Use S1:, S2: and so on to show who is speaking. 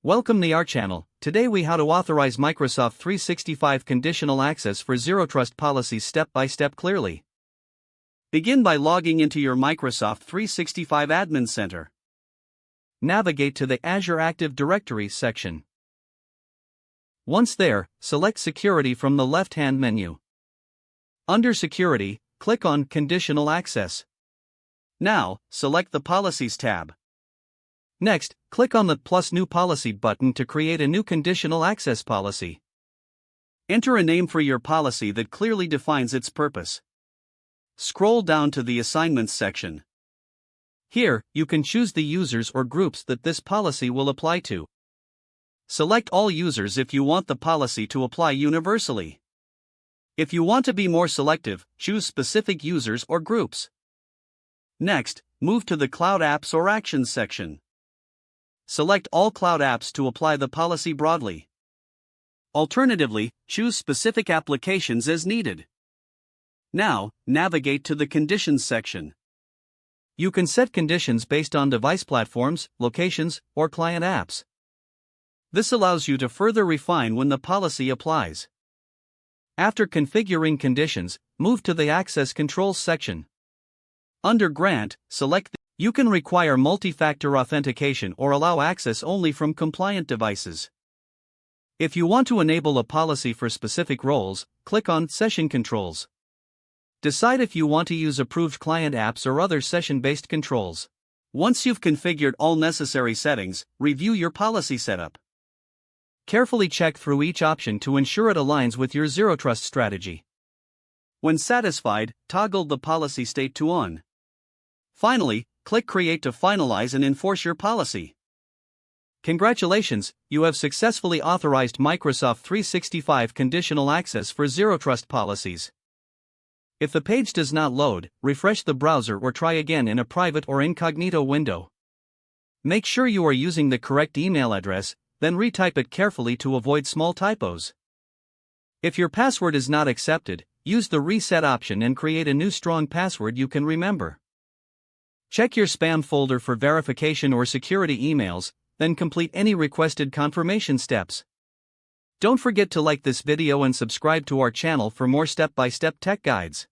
S1: Welcome to our channel. Today we how to authorize Microsoft 365 conditional access for Zero Trust policies step by step clearly. Begin by logging into your Microsoft 365 Admin Center. Navigate to the Azure Active Directory section. Once there, select Security from the left-hand menu. Under Security, click on Conditional Access. Now, select the Policies tab. Next, click on the plus New Policy button to create a new conditional access policy. Enter a name for your policy that clearly defines its purpose. Scroll down to the Assignments section. Here, you can choose the users or groups that this policy will apply to. Select all users if you want the policy to apply universally. If you want to be more selective, choose specific users or groups. Next, move to the Cloud Apps or Actions section. Select all cloud apps to apply the policy broadly. Alternatively, choose specific applications as needed. Now, navigate to the Conditions section. You can set conditions based on device platforms, locations, or client apps. This allows you to further refine when the policy applies. After configuring conditions, move to the Access Controls section. Under Grant, select You can require multi-factor authentication or allow access only from compliant devices. If you want to enable a policy for specific roles, click on Session Controls. Decide if you want to use approved client apps or other session-based controls. Once you've configured all necessary settings, review your policy setup. Carefully check through each option to ensure it aligns with your Zero Trust strategy. When satisfied, toggle the policy state to On. Finally, click Create to finalize and enforce your policy. Congratulations, you have successfully authorized Microsoft 365 conditional access for Zero Trust policies. If the page does not load, refresh the browser or try again in a private or incognito window. Make sure you are using the correct email address, then retype it carefully to avoid small typos. If your password is not accepted, use the Reset option and create a new strong password you can remember. Check your spam folder for verification or security emails, then complete any requested confirmation steps. Don't forget to like this video and subscribe to our channel for more step-by-step tech guides.